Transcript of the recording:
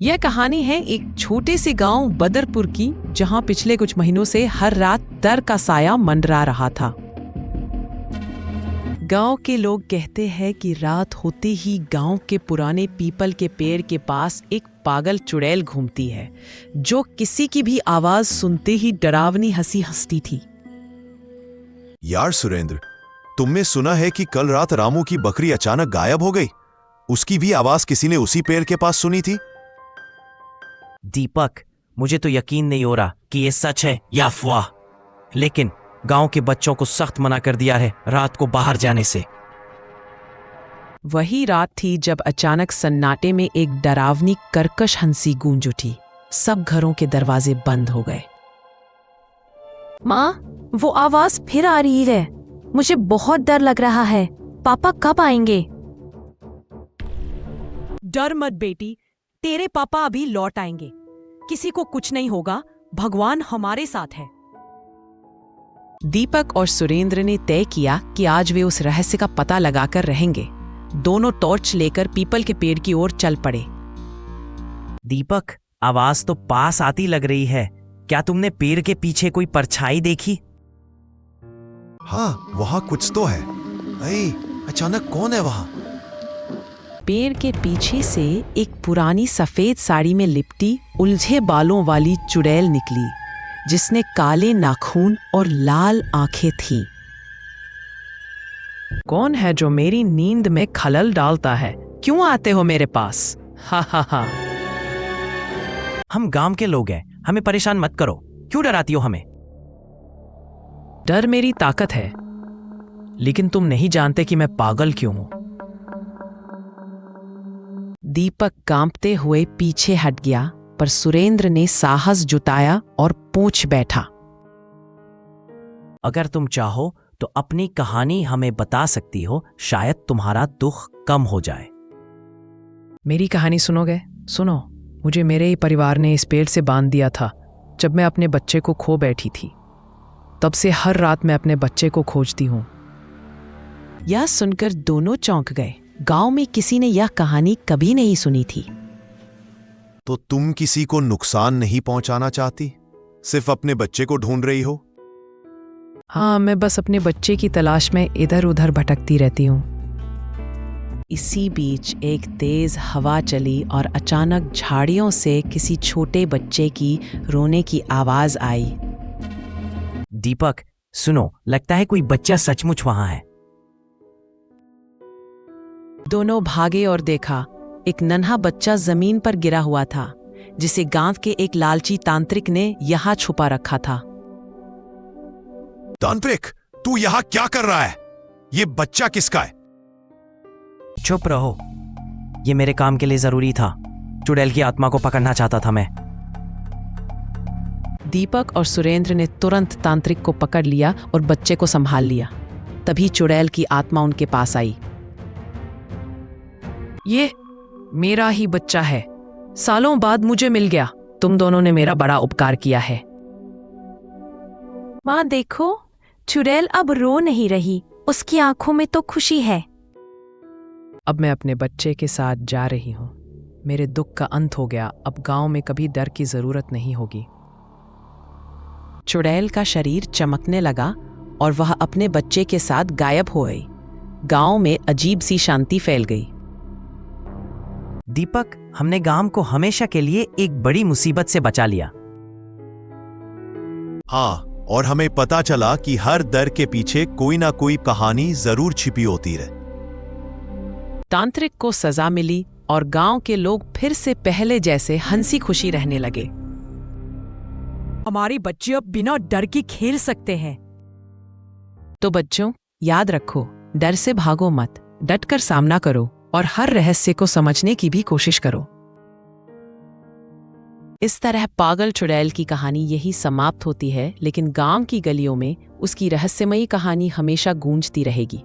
यह कहानी है एक छोटे से गांव बदरपुर की, जहां पिछले कुछ महीनों से हर रात डर का साया मंडरा रहा था। गांव के लोग कहते हैं कि रात होते ही गांव के पुराने पीपल के पेड़ के पास एक पागल चुड़ैल घूमती है, जो किसी की भी आवाज सुनते ही डरावनी हंसी हंसती थी। यार सुरेंद्र, तुमने सुना है कि कल रात रामू की बकरी अचानक गायब हो गई? उसकी भी आवाज किसी ने उसी पेड़ के पास सुनी थी। दीपक, मुझे तो यकीन नहीं हो रहा कि ये सच है या अफवाह, लेकिन गांव के बच्चों को सख्त मना कर दिया है रात को बाहर जाने से। वही रात थी जब अचानक सन्नाटे में एक डरावनी कर्कश हंसी गूंज उठी। सब घरों के दरवाजे बंद हो गए। माँ, वो आवाज फिर आ रही है। मुझे बहुत डर लग रहा है। पापा कब आएंगे? डर मत बेटी, तेरे पापा अभी लौट आएंगे। किसी को कुछ नहीं होगा, भगवान हमारे साथ है। दीपक और सुरेंद्र ने तय किया कि आज वे उस रहस्य का पता लगाकर रहेंगे। दोनों टॉर्च लेकर पीपल के पेड़ की ओर चल पड़े। दीपक, आवाज तो पास आती लग रही है। क्या तुमने पेड़ के पीछे कोई परछाई देखी? हाँ, वहां कुछ तो है। अरे, अचानक कौन है वहां? पेड़ के पीछे से एक पुरानी सफेद साड़ी में लिपटी उलझे बालों वाली चुड़ैल निकली, जिसने काले नाखून और लाल आंखें थीं। कौन है जो मेरी नींद में खलल डालता है? क्यों आते हो मेरे पास? हा हा हा। हम गांव के लोग हैं, हमें परेशान मत करो। क्यों डराती हो हमें? डर मेरी ताकत है, लेकिन तुम नहीं जानते कि मैं पागल क्यों हूं। दीपक कांपते हुए पीछे हट गया, पर सुरेंद्र ने साहस जुटाया और पूछ बैठा। अगर तुम चाहो तो अपनी कहानी हमें बता सकती हो, शायद तुम्हारा दुख कम हो जाए। मेरी कहानी सुनोगे? सुनो, मुझे मेरे ही परिवार ने इस पेड़ से बांध दिया था जब मैं अपने बच्चे को खो बैठी थी। तब से हर रात मैं अपने बच्चे को खोजती हूं। यह सुनकर दोनों चौंक गए। गांव में किसी ने यह कहानी कभी नहीं सुनी थी। तो तुम किसी को नुकसान नहीं पहुंचाना चाहती, सिर्फ अपने बच्चे को ढूंढ रही हो? हाँ, मैं बस अपने बच्चे की तलाश में इधर उधर भटकती रहती हूँ। इसी बीच एक तेज हवा चली और अचानक झाड़ियों से किसी छोटे बच्चे की रोने की आवाज आई। दीपक, सुनो, लगता है कोई बच्चा सचमुच वहां है। दोनों भागे और देखा, एक नन्हा बच्चा जमीन पर गिरा हुआ था, जिसे गांव के एक लालची तांत्रिक ने यहां छुपा रखा था। तांत्रिक, तू यहां क्या कर रहा है? ये बच्चा किसका है? चुप रहो, ये मेरे काम के लिए जरूरी था। चुड़ैल की आत्मा को पकड़ना चाहता था मैं। दीपक और सुरेंद्र ने तुरंत तांत्रिक को पकड़ लिया और बच्चे को संभाल लिया। तभी चुड़ैल की आत्मा उनके पास आई। ये मेरा ही बच्चा है, सालों बाद मुझे मिल गया। तुम दोनों ने मेरा बड़ा उपकार किया है। माँ देखो, चुड़ैल अब रो नहीं रही, उसकी आंखों में तो खुशी है। अब मैं अपने बच्चे के साथ जा रही हूँ। मेरे दुख का अंत हो गया। अब गांव में कभी डर की जरूरत नहीं होगी। चुड़ैल का शरीर चमकने लगा और वह अपने बच्चे के साथ गायब हो गई। गांव में अजीब सी शांति फैल गई। दीपक, हमने गांव को हमेशा के लिए एक बड़ी मुसीबत से बचा लिया। हाँ, और हमें पता चला कि हर डर के पीछे कोई ना कोई कहानी जरूर छिपी होती है। तांत्रिक को सजा मिली और गांव के लोग फिर से पहले जैसे हंसी खुशी रहने लगे। हमारे बच्चे अब बिना डर के खेल सकते हैं। तो बच्चों, याद रखो, डर से भागो मत, डटकर सामना करो और हर रहस्य को समझने की भी कोशिश करो। इस तरह पागल चुड़ैल की कहानी यही समाप्त होती है, लेकिन गांव की गलियों में उसकी रहस्यमयी कहानी हमेशा गूंजती रहेगी।